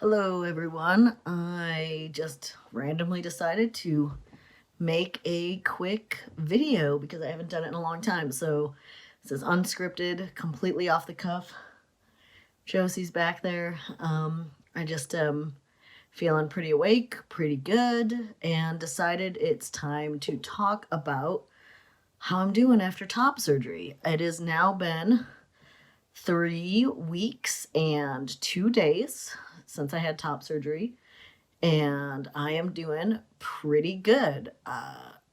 Hello, everyone. I just randomly decided to make a quick video because I haven't done it in a long time. So this is unscripted, completely off the cuff. Josie's back there. I just feeling pretty awake, pretty good, and decided it's time to talk about how I'm doing after top surgery. It has now been 3 weeks and 2 days since I had top surgery, and I am doing pretty good.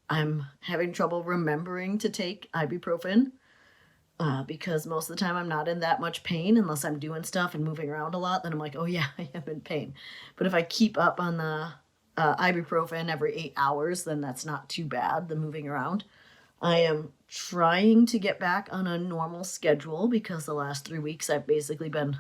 I'm having trouble remembering to take ibuprofen because most of the time I'm not in that much pain unless I'm doing stuff and moving around a lot. Then I'm like, oh yeah, I am in pain. But if I keep up on the ibuprofen every 8 hours, then that's not too bad, the moving around. I am trying to get back on a normal schedule because the last 3 weeks I've basically been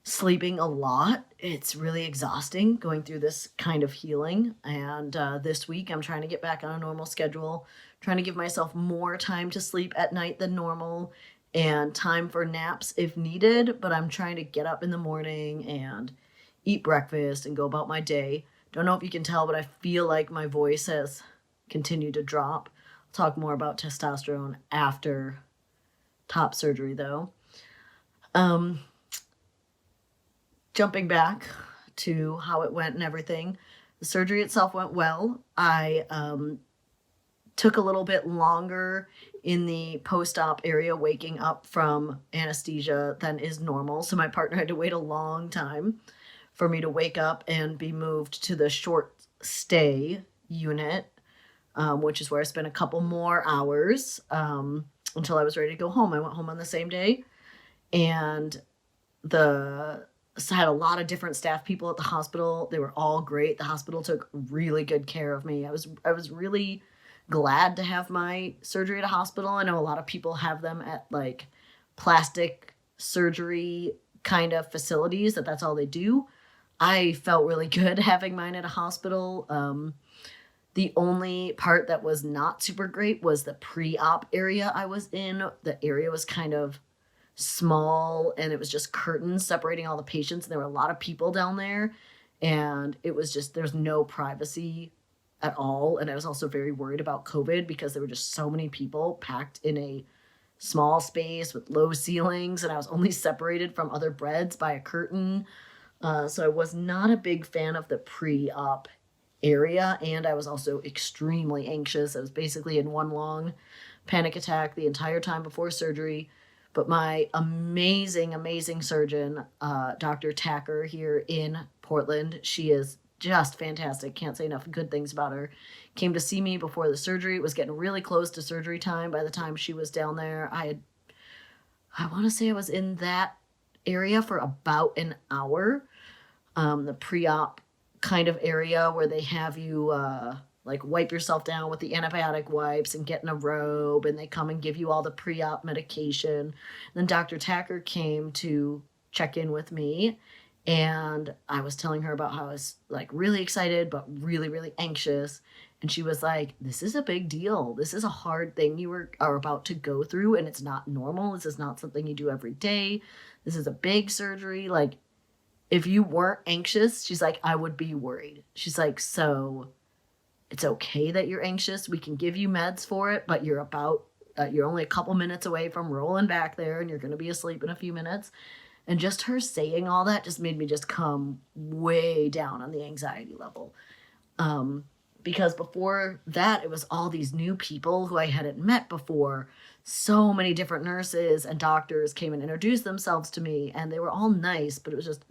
sleeping a lot. It's really exhausting going through this kind of healing. And this week I'm trying to get back on a normal schedule, trying to give myself more time to sleep at night than normal and time for naps if needed. But I'm trying to get up in the morning and eat breakfast and go about my day. Don't know if you can tell, but I feel like my voice has continued to drop. I'll talk more about testosterone after top surgery, though. Um, Jumping back to how it went and everything, the surgery itself went well. I took a little bit longer in the post-op area waking up from anesthesia than is normal. So my partner had to wait a long time for me to wake up and be moved to the short stay unit, which is where I spent a couple more hours until I was ready to go home. I went home on the same day, and had a lot of different staff people at the hospital. They were all great. The hospital took really good care of me. I was really glad to have my surgery at a hospital. I know a lot of people have them at like plastic surgery kind of facilities that's all they do. I felt really good having mine at a hospital. The only part that was not super great was the pre-op area I was in. The area was kind of small and it was just curtains separating all the patients, and there were a lot of people down there, and it was just there's no privacy at all. And I was also very worried about COVID because there were just so many people packed in a small space with low ceilings, and I was only separated from other beds by a curtain. So I was not a big fan of the pre-op area, and I was also extremely anxious. I was basically in one long panic attack the entire time before surgery. But my amazing, amazing surgeon, Dr. Tacker here in Portland, she is just fantastic. Can't say enough good things about her. Came to see me before the surgery. It was getting really close to surgery time by the time she was down there. I want to say I was in that area for about an hour. The pre-op kind of area where they have you like wipe yourself down with the antibiotic wipes and get in a robe, and they come and give you all the pre-op medication. And then Dr. Tacker came to check in with me, and I was telling her about how I was like really excited but really, really anxious. And she was like, this is a big deal. This is a hard thing you are about to go through, and it's not normal. This is not something you do every day. This is a big surgery. Like, if you weren't anxious, she's like, I would be worried. She's like, so it's okay that you're anxious. We can give you meds for it, but you're only a couple minutes away from rolling back there, and you're going to be asleep in a few minutes. And just her saying all that just made me just come way down on the anxiety level. Because before that, it was all these new people who I hadn't met before. So many different nurses and doctors came and introduced themselves to me, and they were all nice, but it was just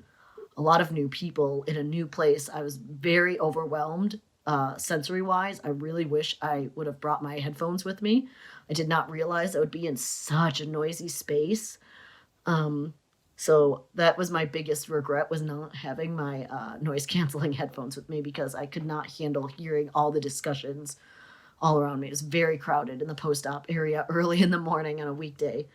a lot of new people in a new place. I was very overwhelmed sensory wise. I really wish I would have brought my headphones with me. I did not realize I would be in such a noisy space. So that was my biggest regret, was not having my noise canceling headphones with me, because I could not handle hearing all the discussions all around me. It was very crowded in the post-op area early in the morning on a weekday.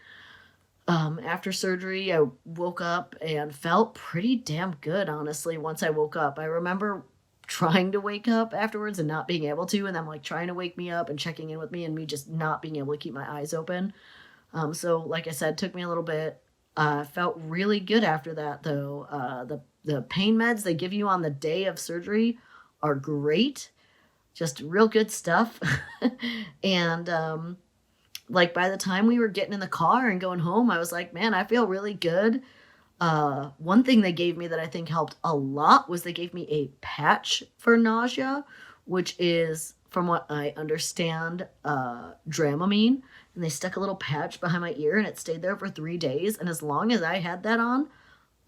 After surgery, I woke up and felt pretty damn good, honestly, once I woke up. I remember trying to wake up afterwards and not being able to, and them like trying to wake me up and checking in with me, and me just not being able to keep my eyes open. So like I said, it took me a little bit. Felt really good after that, though. The pain meds they give you on the day of surgery are great, just real good stuff. And like by the time we were getting in the car and going home, I was like, man, I feel really good. One thing they gave me that I think helped a lot was they gave me a patch for nausea, which is, from what I understand, Dramamine. And they stuck a little patch behind my ear and it stayed there for 3 days. And as long as I had that on,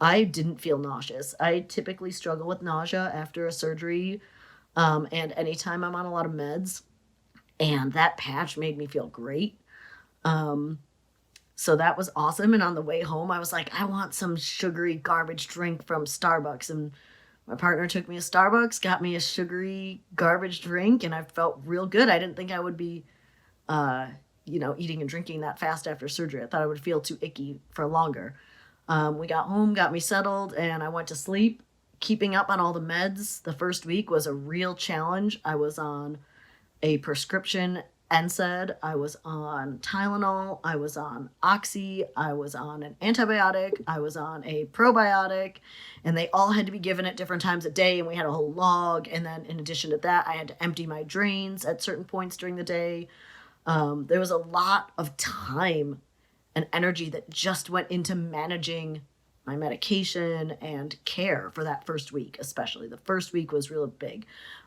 I didn't feel nauseous. I typically struggle with nausea after a surgery, and anytime I'm on a lot of meds. And that patch made me feel great. Um, so that was awesome. And on the way home, I was like, I want some sugary garbage drink from Starbucks. And my partner took me to Starbucks, got me a sugary garbage drink, and I felt real good. I didn't think I would be, uh, eating and drinking that fast after surgery. I thought I would feel too icky for longer. We got home, got me settled, and I went to sleep. Keeping up on all the meds the first week was a real challenge. I was on a prescription NSAID, I was on Tylenol, I was on Oxy, I was on an antibiotic, I was on a probiotic, and they all had to be given at different times of day, and we had a whole log. And then in addition to that, I had to empty my drains at certain points during the day. There was a lot of time and energy that just went into managing my medication and care for that first week, especially. The first week was real big.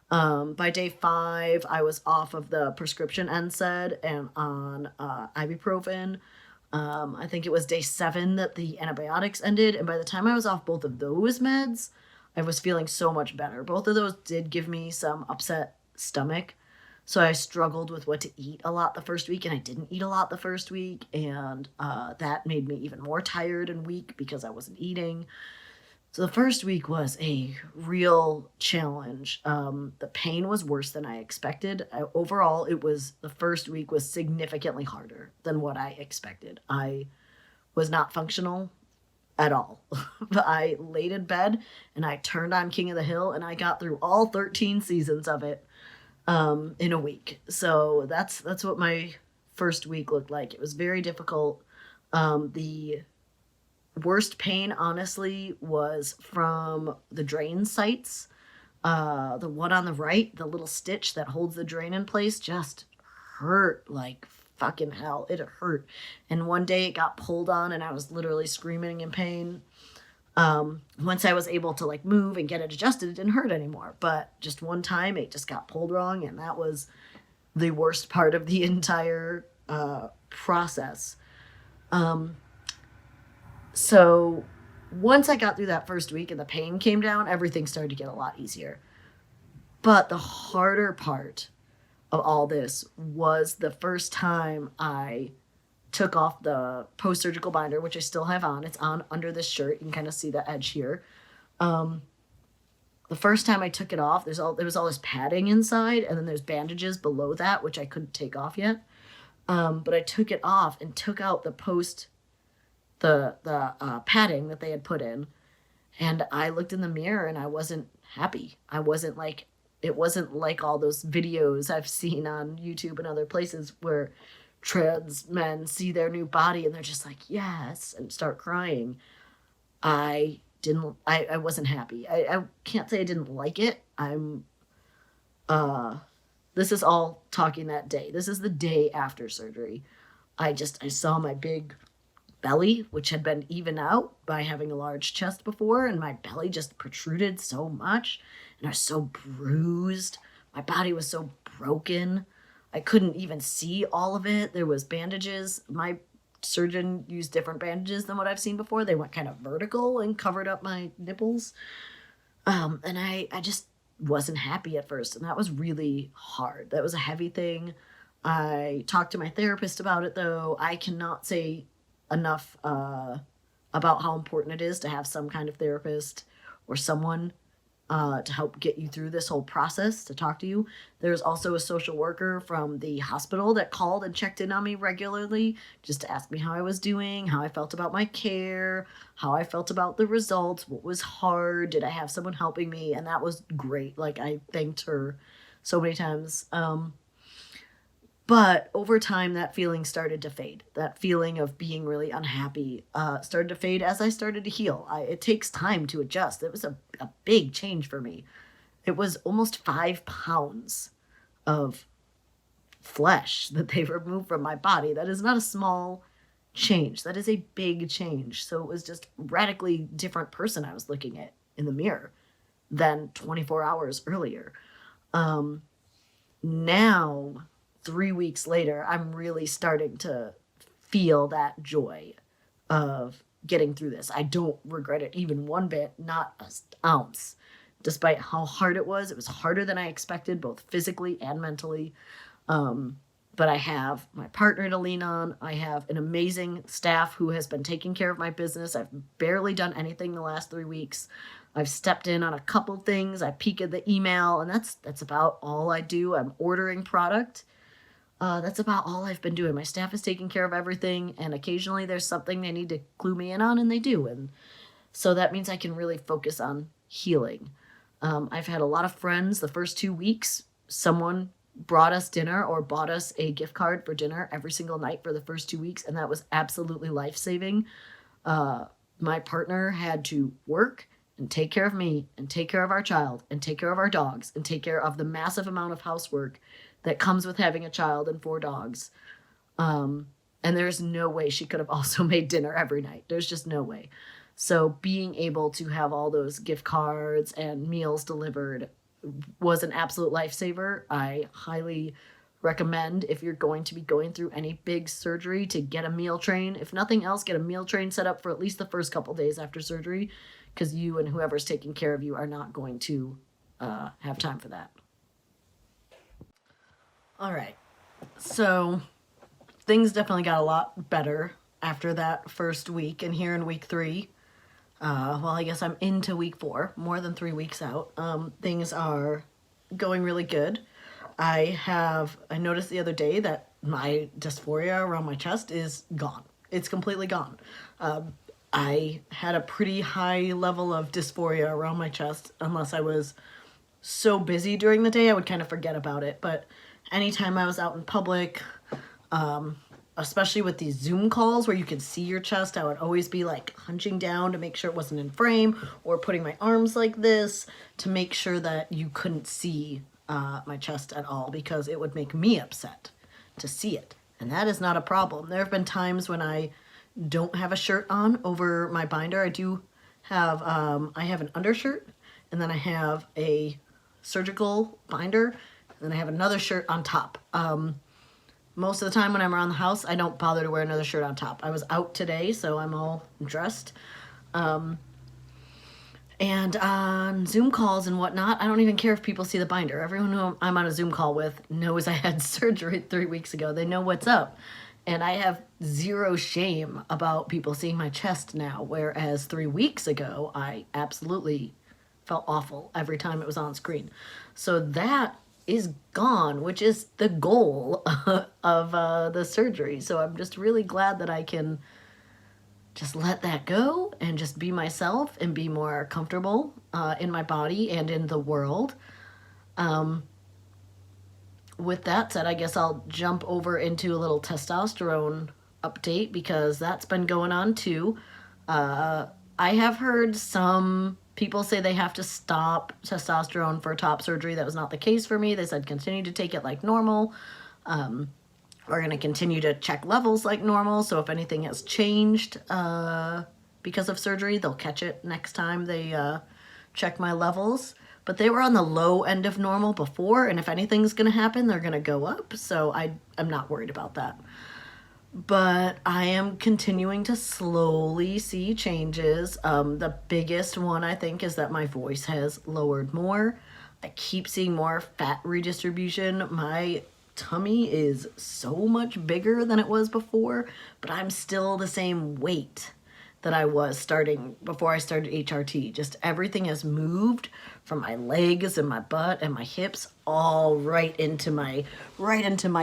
By day 5, I was off of the prescription NSAID and on ibuprofen. I think it was day 7 that the antibiotics ended. And by the time I was off both of those meds, I was feeling so much better. Both of those did give me some upset stomach. So I struggled with what to eat a lot the first week, and I didn't eat a lot the first week. And that made me even more tired and weak because I wasn't eating. So the first week was a real challenge. The pain was worse than I expected. Overall, the first week was significantly harder than what I expected. I was not functional at all. But I laid in bed and I turned on King of the Hill and I got through all 13 seasons of it in a week. So that's what my first week looked like. It was very difficult. The worst pain, honestly, was from the drain sites. The one on the right, the little stitch that holds the drain in place, just hurt like fucking hell. It hurt. And one day it got pulled on and I was literally screaming in pain. Once I was able to like move and get it adjusted, it didn't hurt anymore. But just one time it just got pulled wrong, and that was the worst part of the entire process. So once I got through that first week and the pain came down, everything started to get a lot easier. But the harder part of all this was the first time I took off the post-surgical binder, which I still have on. It's on under this shirt. You can kind of see the edge here. The first time I took it off, there was all this padding inside, and then there's bandages below that, which I couldn't take off yet. But I took it off and took out the padding that they had put in, and I looked in the mirror and I wasn't happy. It wasn't like all those videos I've seen on YouTube and other places where trans men see their new body and they're just like, yes, and start crying. I wasn't happy. I can't say I didn't like it. This is all talking that day. This is the day after surgery. I saw my big belly, which had been evened out by having a large chest before, and my belly just protruded so much, and I was so bruised. My body was so broken. I couldn't even see all of it. There was bandages. My surgeon used different bandages than what I've seen before. They went kind of vertical and covered up my nipples. And I just wasn't happy at first, and that was really hard. That was a heavy thing. I talked to my therapist about it, though. I cannot say enough about how important it is to have some kind of therapist or someone to help get you through this whole process, to talk to you. There's also a social worker from the hospital that called and checked in on me regularly just to ask me how I was doing, how I felt about my care, how I felt about the results, what was hard, did I have someone helping me, and that was great. Like, I thanked her so many times. But over time, that feeling started to fade. That feeling of being really unhappy started to fade as I started to heal. It takes time to adjust. It was a big change for me. It was almost 5 pounds of flesh that they removed from my body. That is not a small change. That is a big change. So it was just radically different person I was looking at in the mirror than 24 hours earlier. Now, 3 weeks later, I'm really starting to feel that joy of getting through this. I don't regret it even one bit, not an ounce. Despite how hard it was harder than I expected, both physically and mentally. But I have my partner to lean on. I have an amazing staff who has been taking care of my business. I've barely done anything the last 3 weeks. I've stepped in on a couple things. I peek at the email, and that's about all I do. I'm ordering product. That's about all I've been doing. My staff is taking care of everything, and occasionally there's something they need to clue me in on, and they do. And so that means I can really focus on healing. I've had a lot of friends the first 2 weeks. Someone brought us dinner or bought us a gift card for dinner every single night for the first 2 weeks, and that was absolutely life-saving. My partner had to work and take care of me and take care of our child and take care of our dogs and take care of the massive amount of housework that comes with having a child and 4 dogs. And there's no way she could have also made dinner every night. There's just no way. So being able to have all those gift cards and meals delivered was an absolute lifesaver. I highly recommend, if you're going to be going through any big surgery, to get a meal train. If nothing else, get a meal train set up for at least the first couple days after surgery, because you and whoever's taking care of you are not going to have time for that. All right. So things definitely got a lot better after that first week, and here in week 3, well, I guess I'm into week 4, more than 3 weeks out. Things are going really good. I noticed the other day that my dysphoria around my chest is gone. It's completely gone. I had a pretty high level of dysphoria around my chest. Unless I was so busy during the day, I would kind of forget about it. But anytime I was out in public, especially with these Zoom calls where you could see your chest, I would always be like hunching down to make sure it wasn't in frame, or putting my arms like this to make sure that you couldn't see my chest at all, because it would make me upset to see it. And that is not a problem. There have been times when I don't have a shirt on over my binder. I do have, I have an undershirt, and then I have a surgical binder, and then I have another shirt on top. Most of the time when I'm around the house, I don't bother to wear another shirt on top. I was out today, so I'm all dressed. And on Zoom calls and whatnot, I don't even care if people see the binder. Everyone who I'm on a Zoom call with knows I had surgery 3 weeks ago. They know what's up. And I have zero shame about people seeing my chest now, whereas 3 weeks ago, I absolutely felt awful every time it was on screen. So that is gone, which is the goal of the surgery. So I'm just really glad that I can just let that go and just be myself and be more comfortable in my body and in the world. With that said, I guess I'll jump over into a little testosterone update, because that's been going on too. I have heard some people say they have to stop testosterone for top surgery. That was not the case for me. They said continue to take it like normal. We're going to continue to check levels like normal. So if anything has changed because of surgery, they'll catch it next time they check my levels. But they were on the low end of normal before, and if anything's going to happen, they're going to go up. So I'm not worried about that. But I am continuing to slowly see changes. The biggest one, I think, is that my voice has lowered more. I keep seeing more fat redistribution. My tummy is so much bigger than it was before, but I'm still the same weight that I was before I started HRT. Just everything has moved from my legs and my butt and my hips all right into my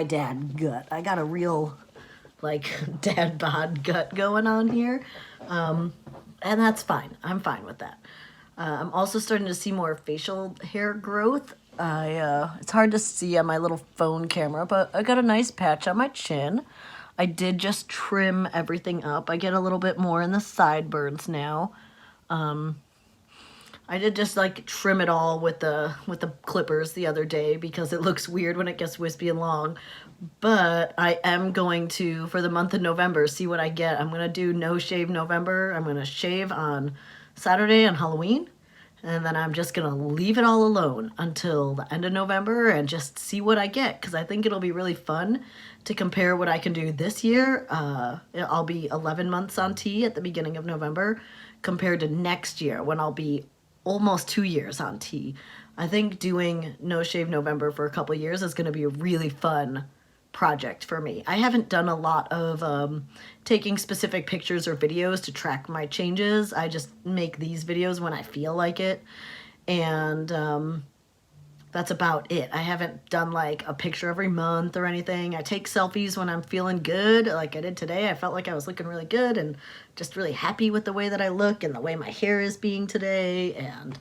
dad gut. I got a real dad bod gut going on here. And that's fine. I'm fine with that. I'm also starting to see more facial hair growth. It's hard to see on my little phone camera, but I got a nice patch on my chin. I did just trim everything up. I get a little bit more in the sideburns now. I did just like trim it all with the clippers the other day because it looks weird when it gets wispy and long. But I am going to, for the month of November, see what I get. I'm gonna do no shave November. I'm gonna shave on Saturday on Halloween, and then I'm just gonna leave it all alone until the end of November and just see what I get, because I think it'll be really fun to compare what I can do this year. I'll be 11 months on T at the beginning of November compared to next year when I'll be almost 2 years on T. I think doing No Shave November for a couple years is going to be a really fun project for me. I haven't done a lot of taking specific pictures or videos to track my changes. I just make these videos when I feel like it, and that's about it. I haven't done like a picture every month or anything. I take selfies when I'm feeling good, like I did today. I felt like I was looking really good and just really happy with the way that I look and the way my hair is being today, and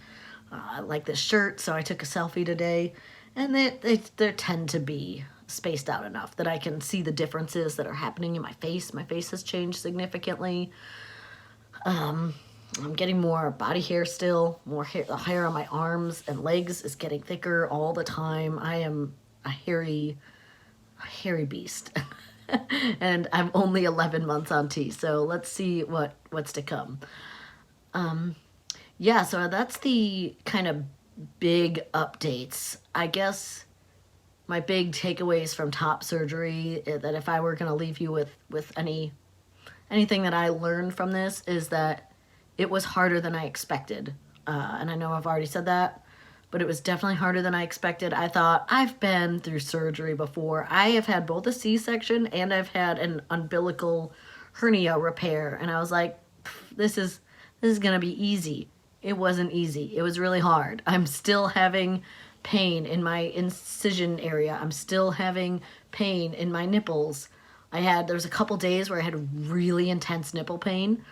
I like this shirt, so I took a selfie today, and they tend to be spaced out enough that I can see the differences that are happening in my face. My face has changed significantly. I'm getting more body hair still, more hair. The hair on my arms and legs is getting thicker all the time. I am a hairy beast. And I'm only 11 months on T, so let's see what's to come. Yeah, so that's the kind of big updates. I guess my big takeaways from top surgery, that if I were going to leave you with anything that I learned from this, is that it was harder than I expected. And I know I've already said that, but it was definitely harder than I expected. I thought, I've been through surgery before. I have had both a C-section and I've had an umbilical hernia repair. And I was like, this is going to be easy. It wasn't easy. It was really hard. I'm still having pain in my incision area. I'm still having pain in my nipples. There was a couple days where I had really intense nipple pain.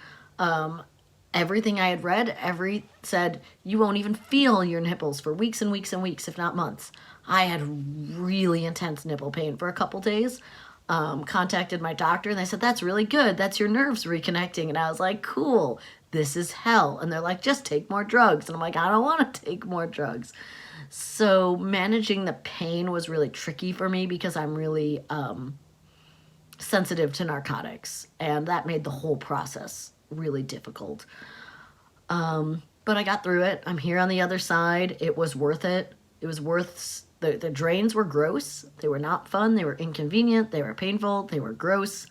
Everything I had read, said you won't even feel your nipples for weeks and weeks and weeks, if not months. I had really intense nipple pain for a couple days. Contacted my doctor and they said, that's really good. That's your nerves reconnecting. And I was like, cool, this is hell. And they're like, just take more drugs. And I'm like, I don't want to take more drugs. So managing the pain was really tricky for me because I'm really sensitive to narcotics. And that made the whole process really difficult. But I got through it. I'm here on the other side. It was worth it. It was worth the drains were gross. They were not fun. They were inconvenient. They were painful. They were gross.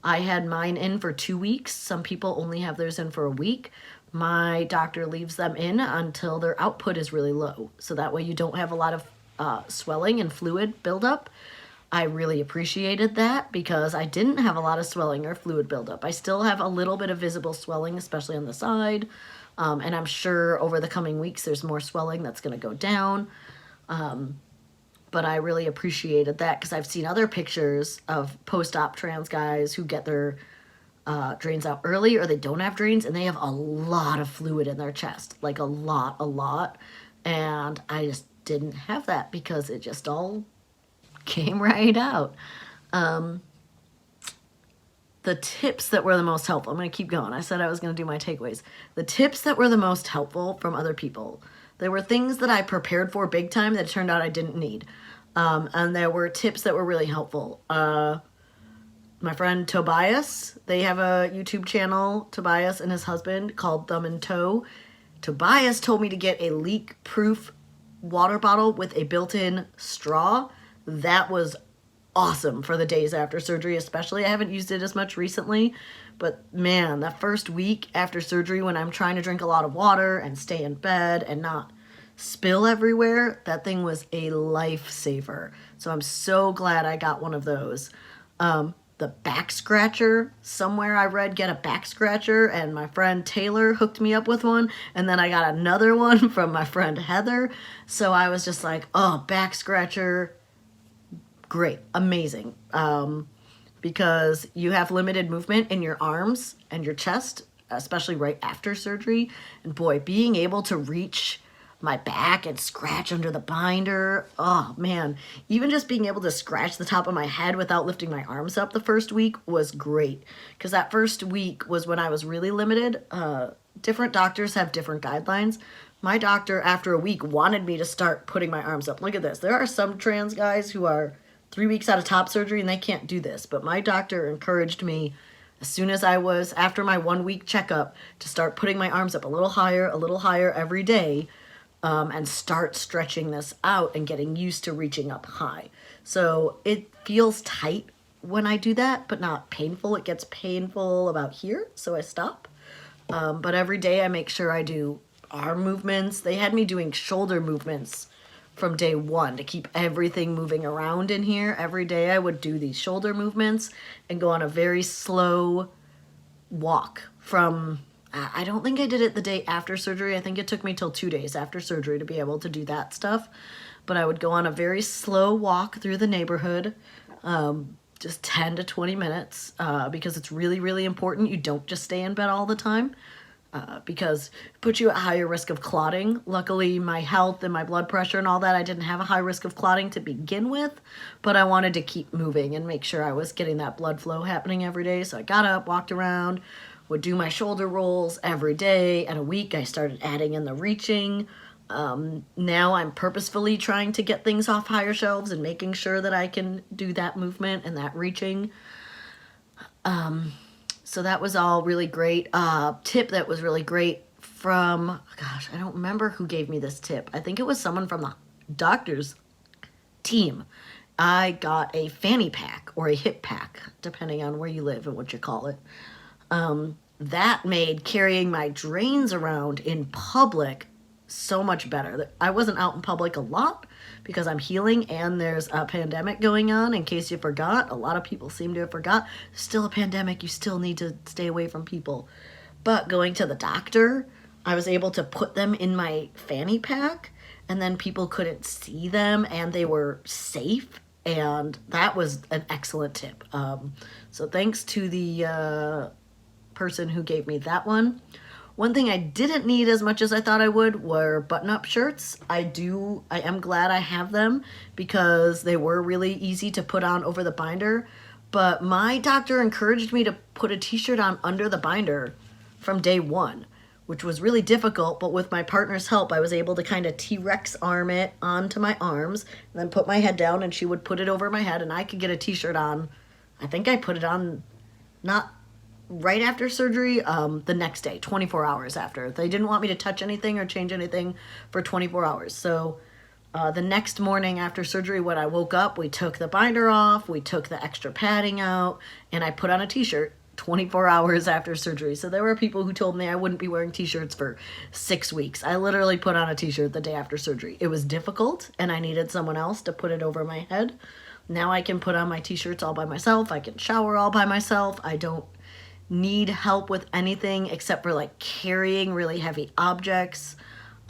I had mine in for 2 weeks. Some people only have theirs in for a week. My doctor leaves them in until their output is really low. So that way you don't have a lot of swelling and fluid buildup. I really appreciated that because I didn't have a lot of swelling or fluid buildup. I still have a little bit of visible swelling, especially on the side. And I'm sure over the coming weeks there's more swelling that's going to go down. But I really appreciated that because I've seen other pictures of post-op trans guys who get their drains out early, or they don't have drains and they have a lot of fluid in their chest, like a lot. And I just didn't have that because it just all came right out. The tips that were the most helpful, I'm going to keep going. I said I was going to do my takeaways. The tips that were the most helpful from other people, there were things that I prepared for big time that turned out I didn't need. And there were tips that were really helpful. My friend Tobias, they have a YouTube channel, Tobias and his husband, called Thumb and Toe. Tobias told me to get a leak-proof water bottle with a built-in straw. That was awesome for the days after surgery, especially. I haven't used it as much recently, but man, that first week after surgery when I'm trying to drink a lot of water and stay in bed and not spill everywhere, that thing was a lifesaver. So I'm so glad I got one of those. The back scratcher, somewhere I read get a back scratcher, and my friend Taylor hooked me up with one, and then I got another one from my friend Heather. So I was just like, oh, back scratcher, great, amazing. Because you have limited movement in your arms and your chest, especially right after surgery. And boy, being able to reach my back and scratch under the binder. Oh man, even just being able to scratch the top of my head without lifting my arms up the first week was great, because that first week was when I was really limited. Different doctors have different guidelines. My doctor, after a week, wanted me to start putting my arms up. Look at this. There are some trans guys who are 3 weeks out of top surgery and they can't do this, but my doctor encouraged me as soon as I was, after my 1 week checkup, to start putting my arms up a little higher every day, and start stretching this out and getting used to reaching up high. So it feels tight when I do that, but not painful. It gets painful about here, so I stop. But every day I make sure I do arm movements. They had me doing shoulder movements from day one to keep everything moving around in here. Every day I would do these shoulder movements and go on a very slow walk from, I don't think I did it the day after surgery. I think it took me till 2 days after surgery to be able to do that stuff. But I would go on a very slow walk through the neighborhood, just 10 to 20 minutes, because it's really, really important you don't just stay in bed all the time. Because it puts you at higher risk of clotting. Luckily, my health and my blood pressure and all that, I didn't have a high risk of clotting to begin with, but I wanted to keep moving and make sure I was getting that blood flow happening every day. So I got up, walked around, would do my shoulder rolls every day. And a week, I started adding in the reaching. Now I'm purposefully trying to get things off higher shelves and making sure that I can do that movement and that reaching. So that was all really great. Tip that was really great from, gosh, I don't remember who gave me this tip. I think it was someone from the doctor's team. I got a fanny pack or a hip pack, depending on where you live and what you call it. That made carrying my drains around in public so much better. I wasn't out in public a lot because I'm healing and there's a pandemic going on. In case you forgot, a lot of people seem to have forgot. There's still a pandemic. You still need to stay away from people. But going to the doctor, I was able to put them in my fanny pack and then people couldn't see them and they were safe. And that was an excellent tip. So thanks to the person who gave me that one. One thing I didn't need as much as I thought I would were button-up shirts. I am glad I have them because they were really easy to put on over the binder. But my doctor encouraged me to put a t-shirt on under the binder from day one, which was really difficult. But with my partner's help, I was able to kind of T-Rex arm it onto my arms and then put my head down and she would put it over my head and I could get a t-shirt on. I think I put it on not right after surgery, the next day, 24 hours after. They didn't want me to touch anything or change anything for 24 hours. So the next morning after surgery, when I woke up, we took the binder off, we took the extra padding out, and I put on a t-shirt 24 hours after surgery. So there were people who told me I wouldn't be wearing t-shirts for 6 weeks. I literally put on a t-shirt the day after surgery. It was difficult, and I needed someone else to put it over my head. Now I can put on my t-shirts all by myself. I can shower all by myself. I don't need help with anything except for like carrying really heavy objects,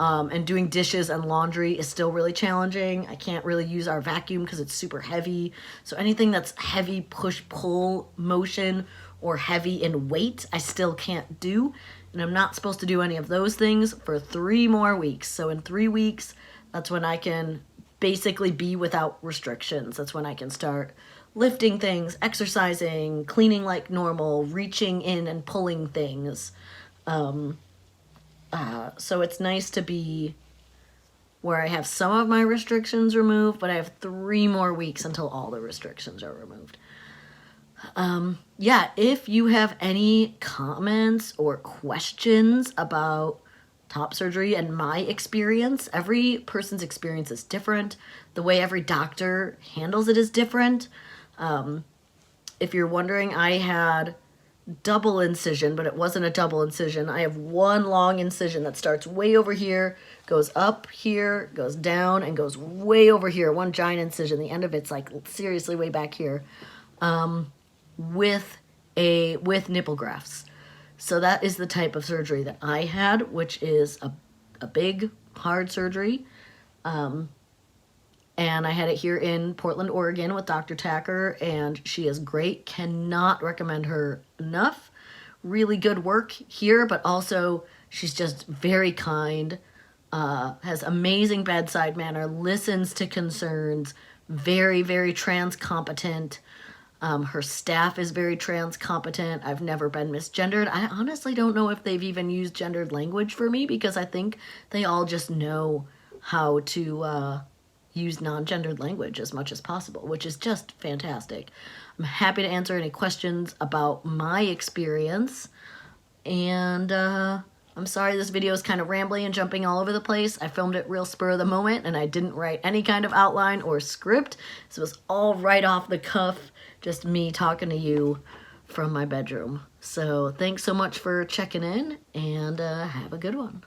and doing dishes and laundry is still really challenging. I can't really use our vacuum because it's super heavy. So anything that's heavy push-pull motion or heavy in weight, I still can't do. And I'm not supposed to do any of those things for 3 more weeks. So in 3 weeks, that's when I can basically be without restrictions. That's when I can start lifting things, exercising, cleaning like normal, reaching in and pulling things. So it's nice to be where I have some of my restrictions removed, but I have 3 more weeks until all the restrictions are removed. Yeah, if you have any comments or questions about top surgery and my experience, every person's experience is different. The way every doctor handles it is different. If you're wondering, I had double incision, but it wasn't a double incision. I have one long incision that starts way over here, goes up here, goes down, and goes way over here. One giant incision. The end of it's like seriously way back here, with nipple grafts. So that is the type of surgery that I had, which is a big, hard surgery. And I had it here in Portland, Oregon with Dr. Tacker, and she is great. Cannot recommend her enough. Really good work here, but also she's just very kind. has amazing bedside manner, listens to concerns, very, very trans competent. Her staff is very trans competent. I've never been misgendered. I honestly don't know if they've even used gendered language for me, because I think they all just know how to use non-gendered language as much as possible, which is just fantastic. I'm happy to answer any questions about my experience. And I'm sorry this video is kind of rambly and jumping all over the place. I filmed it real spur of the moment, and I didn't write any kind of outline or script. So it was all right off the cuff, just me talking to you from my bedroom. So thanks so much for checking in, and have a good one.